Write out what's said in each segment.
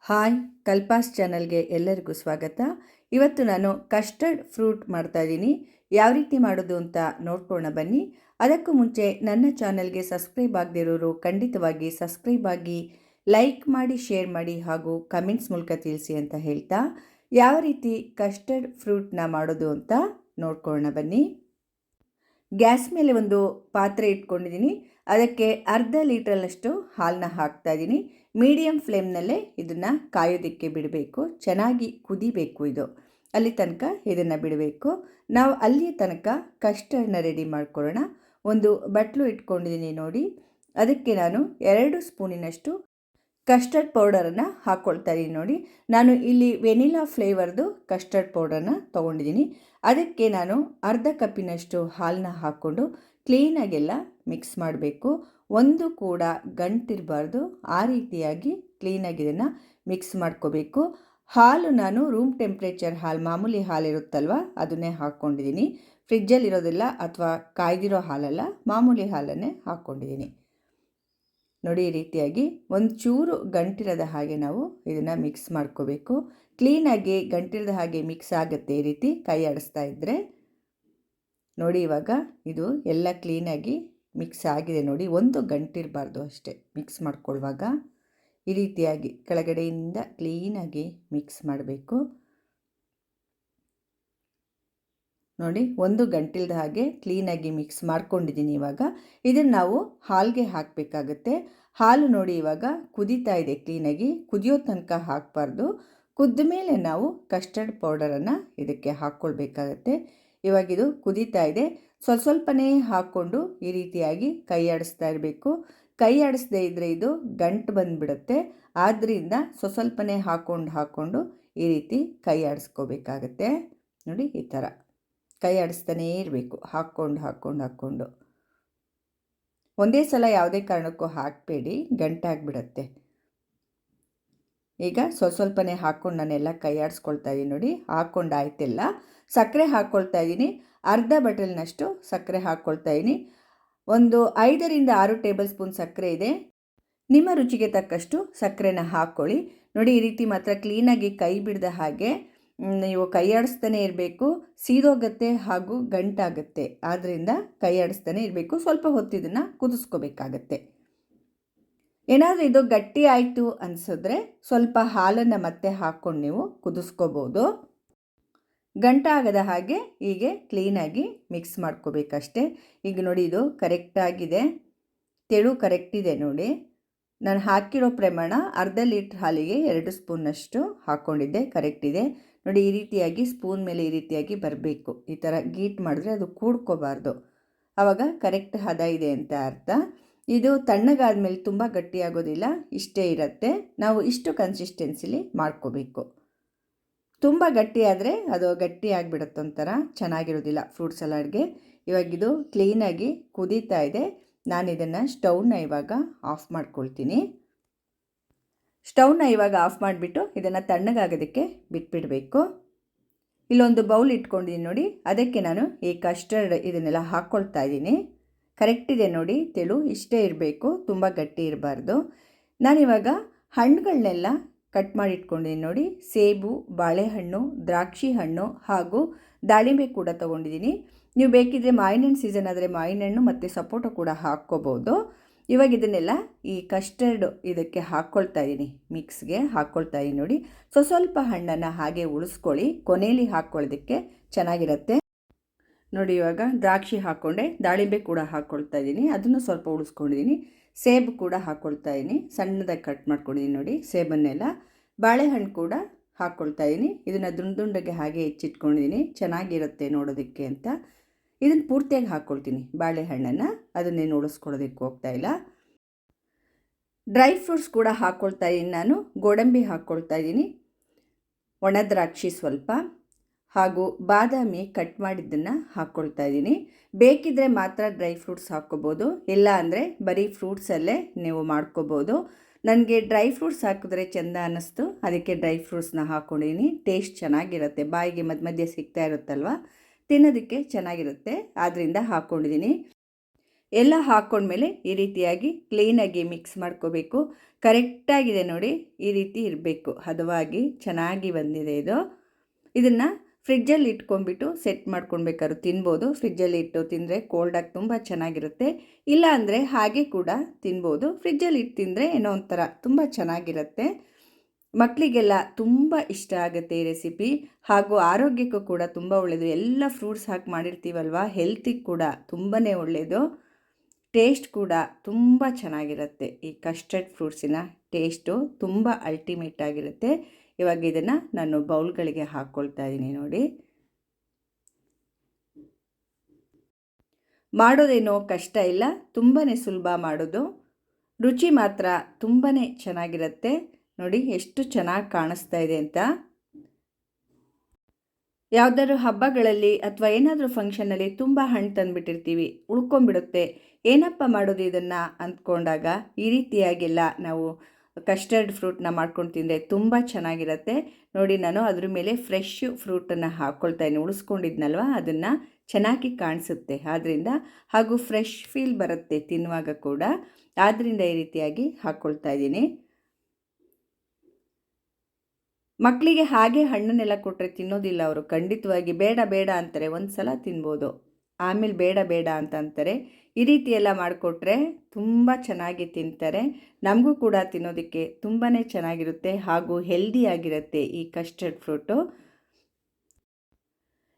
Hi ಕಲ್ಪಾಸ್ ಚಾನಲ್ಗೆ ಎಲ್ಲರಿಗೂ ಸ್ವಾಗತ. ಇವತ್ತು ನಾನು ಕಸ್ಟರ್ಡ್ ಫ್ರೂಟ್ ಮಾಡ್ತಾಯಿದ್ದೀನಿ. ಯಾವ ರೀತಿ ಮಾಡೋದು ಅಂತ ನೋಡ್ಕೊಳ್ಳೋಣ ಬನ್ನಿ. ಅದಕ್ಕೂ ಮುಂಚೆ ನನ್ನ ಚಾನಲ್ಗೆ ಸಬ್ಸ್ಕ್ರೈಬ್ ಆಗದಿರೋರು ಖಂಡಿತವಾಗಿ ಸಬ್ಸ್ಕ್ರೈಬ್ ಆಗಿ, ಲೈಕ್ ಮಾಡಿ, ಶೇರ್ ಮಾಡಿ ಹಾಗೂ ಕಮೆಂಟ್ಸ್ ಮೂಲಕ ತಿಳಿಸಿ ಅಂತ ಹೇಳ್ತಾ ಯಾವ ರೀತಿ ಕಸ್ಟರ್ಡ್ ಫ್ರೂಟ್ನ ಮಾಡೋದು ಅಂತ ನೋಡ್ಕೊಳ್ಳೋಣ ಬನ್ನಿ. ಗ್ಯಾಸ್ ಮೇಲೆ ಒಂದು ಪಾತ್ರೆ ಇಟ್ಕೊಂಡಿದ್ದೀನಿ. ಅದಕ್ಕೆ ಅರ್ಧ ಲೀಟರ್ನಷ್ಟು ಹಾಲನ್ನ ಹಾಕ್ತಾಯಿದ್ದೀನಿ. ಮೀಡಿಯಮ್ ಫ್ಲೇಮ್ನಲ್ಲೇ ಇದನ್ನು ಕಾಯೋದಕ್ಕೆ ಬಿಡಬೇಕು. ಚೆನ್ನಾಗಿ ಕುದಿಬೇಕು. ಇದು ಅಲ್ಲಿ ತನಕ ಇದನ್ನು ಬಿಡಬೇಕು. ನಾವು ಅಲ್ಲಿಯ ತನಕ ಕಸ್ಟರ್ಡ್ನ ರೆಡಿ ಮಾಡ್ಕೊಳ್ಳೋಣ. ಒಂದು ಬಟ್ಲು ಇಟ್ಕೊಂಡಿದ್ದೀನಿ ನೋಡಿ. ಅದಕ್ಕೆ ನಾನು 2 ಸ್ಪೂನಿನಷ್ಟು ಕಸ್ಟರ್ಡ್ ಪೌಡರನ್ನು ಹಾಕ್ಕೊಳ್ತಾ ಇದ್ದೀನಿ ನೋಡಿ. ನಾನು ಇಲ್ಲಿ ವೆನಿಲಾ ಫ್ಲೇವರ್ದು ಕಸ್ಟರ್ಡ್ ಪೌಡರನ್ನು ತೊಗೊಂಡಿದ್ದೀನಿ. ಅದಕ್ಕೆ ನಾನು ಅರ್ಧ ಕಪ್ಪಿನಷ್ಟು ಹಾಲನ್ನ ಹಾಕ್ಕೊಂಡು ಕ್ಲೀನಾಗೆಲ್ಲ ಮಿಕ್ಸ್ ಮಾಡಬೇಕು. ಒಂದು ಕೂಡ ಗಂಟಿರಬಾರ್ದು. ಆ ರೀತಿಯಾಗಿ ಕ್ಲೀನಾಗಿ ಇದನ್ನು ಮಿಕ್ಸ್ ಮಾಡ್ಕೋಬೇಕು. ಹಾಲು ನಾನು ರೂಮ್ ಟೆಂಪ್ರೇಚರ್ ಹಾಲು, ಮಾಮೂಲಿ ಹಾಲಿರುತ್ತಲ್ವ ಅದನ್ನೇ ಹಾಕ್ಕೊಂಡಿದ್ದೀನಿ. ಫ್ರಿಜ್ಜಲ್ಲಿರೋದಿಲ್ಲ ಅಥವಾ ಕಾಯ್ದಿರೋ ಹಾಲಲ್ಲ, ಮಾಮೂಲಿ ಹಾಲನ್ನೇ ಹಾಕ್ಕೊಂಡಿದ್ದೀನಿ ನೋಡಿ. ಈ ರೀತಿಯಾಗಿ ಒಂಚೂರು ಗಂಟಿರದ ಹಾಗೆ ನಾವು ಇದನ್ನು ಮಿಕ್ಸ್ ಮಾಡ್ಕೋಬೇಕು. ಕ್ಲೀನಾಗಿ ಗಂಟಿರದ ಹಾಗೆ ಮಿಕ್ಸ್ ಆಗುತ್ತೆ ಈ ರೀತಿ ಕೈ ಆಡಿಸ್ತಾ ಇದ್ದರೆ ನೋಡಿ. ಇವಾಗ ಇದು ಎಲ್ಲ ಕ್ಲೀನಾಗಿ ಮಿಕ್ಸ್ ಆಗಿದೆ ನೋಡಿ. ಒಂದು ಗಂಟಿರಬಾರ್ದು ಅಷ್ಟೇ ಮಿಕ್ಸ್ ಮಾಡ್ಕೊಳ್ಳುವಾಗ. ಈ ರೀತಿಯಾಗಿ ಕೆಳಗಡೆಯಿಂದ ಕ್ಲೀನಾಗಿ ಮಿಕ್ಸ್ ಮಾಡಬೇಕು ನೋಡಿ. ಒಂದು ಗಂಟಿಲ್ದ ಹಾಗೆ ಕ್ಲೀನಾಗಿ ಮಿಕ್ಸ್ ಮಾಡ್ಕೊಂಡಿದ್ದೀನಿ. ಇವಾಗ ಇದನ್ನು ನಾವು ಹಾಲಿಗೆ ಹಾಕಬೇಕಾಗತ್ತೆ. ಹಾಲು ನೋಡಿ ಇವಾಗ ಕುದೀತಾ ಇದೆ ಕ್ಲೀನಾಗಿ. ಕುದಿಯೋ ತನಕ ಹಾಕಬಾರ್ದು. ಕುದ್ದ ಮೇಲೆ ನಾವು ಕಸ್ಟರ್ಡ್ ಪೌಡರನ್ನು ಇದಕ್ಕೆ ಹಾಕ್ಕೊಳ್ಬೇಕಾಗತ್ತೆ. ಇವಾಗಿದು ಕುದೀತಾ ಇದೆ. ಸ್ವಲ್ಪನೇ ಹಾಕ್ಕೊಂಡು ಈ ರೀತಿಯಾಗಿ ಕೈ ಆಡಿಸ್ತಾ ಇರಬೇಕು. ಕೈ ಆಡಿಸ್ದೇ ಇದ್ದರೆ ಇದು ಗಂಟು ಬಂದುಬಿಡುತ್ತೆ. ಆದ್ದರಿಂದ ಸ್ವಲ್ಪನೇ ಹಾಕ್ಕೊಂಡು ಈ ರೀತಿ ಕೈ ಆಡಿಸ್ಕೋಬೇಕಾಗತ್ತೆ ನೋಡಿ. ಈ ಥರ ಕೈ ಆಡಿಸ್ತಾನೇ ಇರಬೇಕು. ಹಾಕ್ಕೊಂಡು ಒಂದೇ ಸಲ ಯಾವುದೇ ಕಾರಣಕ್ಕೂ ಹಾಕಬೇಡಿ, ಗಂಟಾಗಿಬಿಡತ್ತೆ. ಈಗ ಸ್ವಲ್ಪನೇ ಹಾಕ್ಕೊಂಡು ನಾನೆಲ್ಲ ಕೈ ಆಡಿಸ್ಕೊಳ್ತಾ ಇದ್ದೀನಿ ನೋಡಿ. ಹಾಕ್ಕೊಂಡು ಆಯ್ತೆಲ್ಲ. ಸಕ್ಕರೆ ಹಾಕ್ಕೊಳ್ತಾ ಇದ್ದೀನಿ. ಅರ್ಧ ಬಟಲ್ನಷ್ಟು ಸಕ್ಕರೆ ಹಾಕ್ಕೊಳ್ತಾ ಇದ್ದೀನಿ. ಒಂದು 5ರಿಂದ 6 ಟೇಬಲ್ ಸ್ಪೂನ್ ಸಕ್ಕರೆ ಇದೆ. ನಿಮ್ಮ ರುಚಿಗೆ ತಕ್ಕಷ್ಟು ಸಕ್ಕರೆನ ಹಾಕ್ಕೊಳ್ಳಿ ನೋಡಿ. ಈ ರೀತಿ ಮಾತ್ರ ಕ್ಲೀನಾಗಿ ಕೈ ಬಿಡದ ಹಾಗೆ ನೀವು ಕೈ ಆಡಿಸ್ತಾನೆ ಇರಬೇಕು. ಸೀದೋಗುತ್ತೆ ಹಾಗೂ ಗಂಟಾಗುತ್ತೆ. ಆದ್ದರಿಂದ ಕೈ ಆಡಿಸ್ತಾನೆ ಇರಬೇಕು. ಸ್ವಲ್ಪ ಹೊತ್ತಿದ್ದನ್ನು ಕುದಿಸ್ಕೋಬೇಕಾಗತ್ತೆ. ಏನಾದರೂ ಇದು ಗಟ್ಟಿ ಆಯಿತು ಅನಿಸಿದ್ರೆ ಸ್ವಲ್ಪ ಹಾಲನ್ನು ಮತ್ತೆ ಹಾಕ್ಕೊಂಡು ನೀವು ಕುದಿಸ್ಕೋಬೋದು. ಗಂಟಾಗದ ಹಾಗೆ ಹೀಗೆ ಕ್ಲೀನಾಗಿ ಮಿಕ್ಸ್ ಮಾಡ್ಕೋಬೇಕಷ್ಟೆ. ಈಗ ನೋಡಿ ಇದು ಕರೆಕ್ಟಾಗಿದೆ, ತೆಳು ಕರೆಕ್ಟಿದೆ ನೋಡಿ. ನಾನು ಹಾಕಿರೋ ಪ್ರಮಾಣ ಅರ್ಧ ಲೀಟ್ರ್ ಹಾಲಿಗೆ 2 ಸ್ಪೂನ್ನಷ್ಟು ಹಾಕ್ಕೊಂಡಿದ್ದೆ. ಕರೆಕ್ಟಿದೆ ನೋಡಿ. ಈ ರೀತಿಯಾಗಿ ಸ್ಪೂನ್ ಮೇಲೆ ಈ ರೀತಿಯಾಗಿ ಬರಬೇಕು. ಈ ಥರ ಗೀಟ್ ಮಾಡಿದ್ರೆ ಅದು ಕೂಡ್ಕೋಬಾರ್ದು. ಆವಾಗ ಕರೆಕ್ಟ್ ಹದ ಇದೆ ಅಂತ ಅರ್ಥ. ಇದು ತಣ್ಣಗಾದ ಮೇಲೆ ತುಂಬ ಗಟ್ಟಿಯಾಗೋದಿಲ್ಲ, ಇಷ್ಟೇ ಇರುತ್ತೆ. ನಾವು ಇಷ್ಟು ಕನ್ಸಿಸ್ಟೆನ್ಸಿಲಿ ಮಾಡ್ಕೋಬೇಕು. ತುಂಬ ಗಟ್ಟಿಯಾದರೆ ಅದು ಗಟ್ಟಿ ಆಗಿಬಿಡುತ್ತೆ, ಒಂಥರ ಚೆನ್ನಾಗಿರೋದಿಲ್ಲ ಫ್ರೂಟ್ ಸಲಾಡ್ಗೆ. ಇವಾಗಿದು ಕ್ಲೀನಾಗಿ ಕುದೀತಾ ಇದೆ. ನಾನು ಇದನ್ನು ಸ್ಟವ್ನ ಇವಾಗ ಆಫ್ ಮಾಡ್ಕೊಳ್ತೀನಿ. ಸ್ಟವ್ನ ಇವಾಗ ಆಫ್ ಮಾಡಿಬಿಟ್ಟು ಇದನ್ನು ತಣ್ಣಗಾಗೋದಕ್ಕೆ ಬಿಟ್ಬಿಡಬೇಕು. ಇಲ್ಲೊಂದು ಬೌಲ್ ಇಟ್ಕೊಂಡಿದ್ದೀನಿ ನೋಡಿ. ಅದಕ್ಕೆ ನಾನು ಈ ಕಸ್ಟರ್ಡ್ ಇದನ್ನೆಲ್ಲ ಹಾಕ್ಕೊಳ್ತಾ ಇದ್ದೀನಿ. ಕರೆಕ್ಟಿದೆ ನೋಡಿ, ತೆಳು ಇಷ್ಟೇ ಇರಬೇಕು, ತುಂಬ ಗಟ್ಟಿ ಇರಬಾರ್ದು. ನಾನಿವಾಗ ಹಣ್ಣುಗಳನ್ನೆಲ್ಲ ಕಟ್ ಮಾಡಿ ಇಟ್ಕೊಂಡಿದ್ದೀನಿ ನೋಡಿ. ಸೇಬು, ಬಾಳೆಹಣ್ಣು, ದ್ರಾಕ್ಷಿ ಹಣ್ಣು ಹಾಗೂ ದಾಳಿಂಬೆ ಕೂಡ ತೊಗೊಂಡಿದ್ದೀನಿ. ನೀವು ಬೇಕಿದ್ದರೆ ಮಾವಿನಹಣ್ಣು ಸೀಸನ್ ಆದರೆ ಮಾವಿನಹಣ್ಣು ಮತ್ತು ಸಪೋಟ ಕೂಡ ಹಾಕ್ಕೋಬೋದು. ಇವಾಗ ಇದನ್ನೆಲ್ಲ ಈ ಕಸ್ಟರ್ಡ್ ಇದಕ್ಕೆ ಹಾಕ್ಕೊಳ್ತಾ ಇದ್ದೀನಿ, ಮಿಕ್ಸ್ಗೆ ಹಾಕ್ಕೊಳ್ತಾ ಇದ್ದೀನಿ ನೋಡಿ. ಸ್ವಲ್ಪ ಹಣ್ಣನ್ನು ಹಾಗೆ ಉಳಿಸ್ಕೊಳ್ಳಿ, ಕೊನೆಯಲ್ಲಿ ಹಾಕ್ಕೊಳ್ಳೋದಕ್ಕೆ ಚೆನ್ನಾಗಿರುತ್ತೆ ನೋಡಿ. ಇವಾಗ ದ್ರಾಕ್ಷಿ ಹಾಕ್ಕೊಂಡೆ, ದಾಳಿಂಬೆ ಕೂಡ ಹಾಕ್ಕೊಳ್ತಾ ಇದ್ದೀನಿ, ಅದನ್ನು ಸ್ವಲ್ಪ ಉಳಿಸ್ಕೊಂಡಿದ್ದೀನಿ. ಸೇಬು ಕೂಡ ಹಾಕ್ಕೊಳ್ತಾ ಇದ್ದೀನಿ, ಸಣ್ಣದಾಗಿ ಕಟ್ ಮಾಡ್ಕೊಂಡಿದ್ದೀನಿ ನೋಡಿ ಸೇಬನ್ನೆಲ್ಲ. ಬಾಳೆಹಣ್ಣು ಕೂಡ ಹಾಕ್ಕೊಳ್ತಾ ಇದ್ದೀನಿ. ಇದನ್ನು ದುಂಡಗೆ ಹಾಗೆ ಹೆಚ್ಚಿಟ್ಕೊಂಡಿದ್ದೀನಿ, ಚೆನ್ನಾಗಿರುತ್ತೆ ನೋಡೋದಕ್ಕೆ ಅಂತ. ಇದನ್ನು ಪೂರ್ತಿಯಾಗಿ ಹಾಕ್ಕೊಳ್ತೀನಿ ಬಾಳೆಹಣ್ಣನ್ನು, ಅದನ್ನೇನು ಉಳಿಸ್ಕೊಳ್ಳೋದಕ್ಕೆ ಹೋಗ್ತಾಯಿಲ್ಲ. ಡ್ರೈ ಫ್ರೂಟ್ಸ್ ಕೂಡ ಹಾಕ್ಕೊಳ್ತಾ ಇದ್ದೀನಿ ನಾನು. ಗೋಡಂಬಿ ಹಾಕ್ಕೊಳ್ತಾ ಇದ್ದೀನಿ, ಒಣ ದ್ರಾಕ್ಷಿ ಸ್ವಲ್ಪ ಹಾಗೂ ಬಾದಾಮಿ ಕಟ್ ಮಾಡಿದ್ದನ್ನು ಹಾಕ್ಕೊಳ್ತಾ ಇದ್ದೀನಿ. ಬೇಕಿದ್ದರೆ ಮಾತ್ರ ಡ್ರೈ ಫ್ರೂಟ್ಸ್ ಹಾಕ್ಕೋಬೋದು, ಇಲ್ಲ ಅಂದರೆ ಬರೀ ಫ್ರೂಟ್ಸಲ್ಲೇ ನೀವು ಮಾಡ್ಕೋಬೋದು. ನನಗೆ ಡ್ರೈ ಫ್ರೂಟ್ಸ್ ಹಾಕಿದ್ರೆ ಚೆಂದ ಅನ್ನಿಸ್ತು, ಅದಕ್ಕೆ ಡ್ರೈ ಫ್ರೂಟ್ಸ್ನ ಹಾಕ್ಕೊಂಡಿದ್ದೀನಿ. ಟೇಸ್ಟ್ ಚೆನ್ನಾಗಿರುತ್ತೆ, ಬಾಯಿಗೆ ಮಧ್ಯ ಮಧ್ಯೆ ಸಿಗ್ತಾ ಇರುತ್ತಲ್ವ, ತಿನ್ನೋದಕ್ಕೆ ಚೆನ್ನಾಗಿರುತ್ತೆ, ಆದ್ದರಿಂದ ಹಾಕ್ಕೊಂಡಿದ್ದೀನಿ. ಎಲ್ಲ ಹಾಕ್ಕೊಂಡ್ಮೇಲೆ ಈ ರೀತಿಯಾಗಿ ಕ್ಲೀನಾಗಿ ಮಿಕ್ಸ್ ಮಾಡ್ಕೋಬೇಕು. ಕರೆಕ್ಟಾಗಿದೆ ನೋಡಿ, ಈ ರೀತಿ ಇರಬೇಕು, ಹದವಾಗಿ ಚೆನ್ನಾಗಿ ಬಂದಿದೆ ಇದು. ಇದನ್ನು ಫ್ರಿಜ್ಜಲ್ಲಿ ಇಟ್ಕೊಂಡ್ಬಿಟ್ಟು ಸೆಟ್ ಮಾಡ್ಕೊಳ್ಬೇಕಾದ್ರು ತಿನ್ಬೋದು. ಫ್ರಿಜ್ಜಲ್ಲಿ ಇಟ್ಟು ತಿಂದರೆ ಕೋಲ್ಡಾಗಿ ತುಂಬ ಚೆನ್ನಾಗಿರುತ್ತೆ. ಇಲ್ಲ ಅಂದರೆ ಹಾಗೆ ಕೂಡ ತಿನ್ಬೋದು. ಫ್ರಿಜ್ಜಲ್ಲಿ ಇಟ್ಟು ತಿಂದರೆ ಏನೋ ಒಂಥರ ತುಂಬ ಚೆನ್ನಾಗಿರುತ್ತೆ. ಮಕ್ಕಳಿಗೆಲ್ಲ ತುಂಬ ಇಷ್ಟ ಆಗುತ್ತೆ ಈ ರೆಸಿಪಿ. ಹಾಗೂ ಆರೋಗ್ಯಕ್ಕೂ ಕೂಡ ತುಂಬ ಒಳ್ಳೆಯದು. ಎಲ್ಲ ಫ್ರೂಟ್ಸ್ ಹಾಕಿ ಮಾಡಿರ್ತೀವಲ್ವ, ಹೆಲ್ತಿಗೆ ಕೂಡ ತುಂಬಾ ಒಳ್ಳೆಯದು. ಟೇಸ್ಟ್ ಕೂಡ ತುಂಬ ಚೆನ್ನಾಗಿರುತ್ತೆ. ಈ ಕಸ್ಟರ್ಡ್ ಫ್ರೂಟ್ಸಿನ ಟೇಸ್ಟು ತುಂಬ ಅಲ್ಟಿಮೇಟ್ ಆಗಿರುತ್ತೆ. ಇವಾಗ ಇದನ್ನು ನಾನು ಬೌಲ್ಗಳಿಗೆ ಹಾಕ್ಕೊಳ್ತಾ ಇದ್ದೀನಿ ನೋಡಿ. ಮಾಡೋದೇನೋ ಕಷ್ಟ ಇಲ್ಲ, ತುಂಬಾ ಸುಲಭ ಮಾಡೋದು. ರುಚಿ ಮಾತ್ರ ತುಂಬಾ ಚೆನ್ನಾಗಿರುತ್ತೆ. ನೋಡಿ ಎಷ್ಟು ಚೆನ್ನಾಗಿ ಕಾಣಿಸ್ತಾ ಇದೆ ಅಂತ. ಯಾವುದಾದ್ರು ಹಬ್ಬಗಳಲ್ಲಿ ಅಥವಾ ಏನಾದರೂ ಫಂಕ್ಷನಲ್ಲಿ ತುಂಬ ಹಣ್ಣು ತಂದುಬಿಟ್ಟಿರ್ತೀವಿ, ಉಳ್ಕೊಂಬಿಡುತ್ತೆ, ಏನಪ್ಪ ಮಾಡೋದು ಇದನ್ನು ಅಂದ್ಕೊಂಡಾಗ ಈ ರೀತಿಯಾಗೆಲ್ಲ ನಾವು ಕಸ್ಟರ್ಡ್ ಫ್ರೂಟ್ನ ಮಾಡ್ಕೊಂಡು ತಿಂದರೆ ತುಂಬ ಚೆನ್ನಾಗಿರುತ್ತೆ. ನೋಡಿ, ನಾನು ಅದ್ರ ಮೇಲೆ ಫ್ರೆಶ್ ಫ್ರೂಟನ್ನು ಹಾಕ್ಕೊಳ್ತಾ ಇದ್ದೀನಿ. ಉಳಿಸ್ಕೊಂಡಿದ್ನಲ್ವ, ಅದನ್ನು ಚೆನ್ನಾಗಿ ಕಾಣಿಸುತ್ತೆ ಆದ್ದರಿಂದ, ಹಾಗೂ ಫ್ರೆಶ್ ಫೀಲ್ ಬರುತ್ತೆ ತಿನ್ನುವಾಗ ಕೂಡ. ಆದ್ದರಿಂದ ಈ ರೀತಿಯಾಗಿ ಹಾಕ್ಕೊಳ್ತಾ ಇದ್ದೀನಿ. ಮಕ್ಕಳಿಗೆ ಹಾಗೆ ಹಣ್ಣನ್ನೆಲ್ಲ ಕೊಟ್ಟರೆ ತಿನ್ನೋದಿಲ್ಲ ಅವರು. ಖಂಡಿತವಾಗಿ ಬೇಡ ಬೇಡ ಅಂತಾರೆ. ಒಂದು ಸಲ ತಿನ್ಬೋದು, ಆಮೇಲೆ ಬೇಡ ಬೇಡ ಅಂತ ಅಂತಾರೆ. ಈ ರೀತಿ ಎಲ್ಲ ಮಾಡಿಕೊಟ್ರೆ ತುಂಬ ಚೆನ್ನಾಗಿ ತಿಂತಾರೆ. ನಮಗೂ ಕೂಡ ತಿನ್ನೋದಕ್ಕೆ ತುಂಬಾ ಚೆನ್ನಾಗಿರುತ್ತೆ ಹಾಗೂ ಹೆಲ್ದಿಯಾಗಿರುತ್ತೆ ಈ ಕಸ್ಟರ್ಡ್ ಫ್ರೂಟು.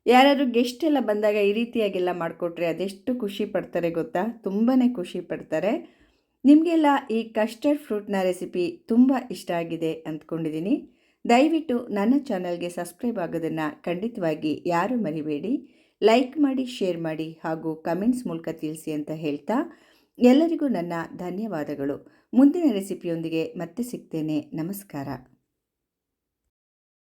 ಯಾರಾದರೂ ಗೆಸ್ಟ್ ಎಲ್ಲ ಬಂದಾಗ ಈ ರೀತಿಯಾಗೆಲ್ಲ ಮಾಡಿಕೊಟ್ರೆ ಅದೆಷ್ಟು ಖುಷಿ ಪಡ್ತಾರೆ ಗೊತ್ತಾ, ತುಂಬಾ ಖುಷಿ ಪಡ್ತಾರೆ. ನಿಮಗೆಲ್ಲ ಈ ಕಸ್ಟರ್ಡ್ ಫ್ರೂಟ್ನ ರೆಸಿಪಿ ತುಂಬ ಇಷ್ಟ ಆಗಿದೆ ಅಂದ್ಕೊಂಡಿದ್ದೀನಿ. ದಯವಿಟ್ಟು ನನ್ನ ಚಾನಲ್ಗೆ ಸಬ್ಸ್ಕ್ರೈಬ್ ಆಗೋದನ್ನು ಖಂಡಿತವಾಗಿ ಯಾರೂ ಮರಿಬೇಡಿ. ಲೈಕ್ ಮಾಡಿ, ಶೇರ್ ಮಾಡಿ ಹಾಗೂ ಕಮೆಂಟ್ಸ್ ಮೂಲಕ ತಿಳಿಸಿ ಅಂತ ಹೇಳ್ತಾ ಎಲ್ಲರಿಗೂ ನನ್ನ ಧನ್ಯವಾದಗಳು. ಮುಂದಿನ ರೆಸಿಪಿಯೊಂದಿಗೆ ಮತ್ತೆ ಸಿಗ್ತೇನೆ. ನಮಸ್ಕಾರ.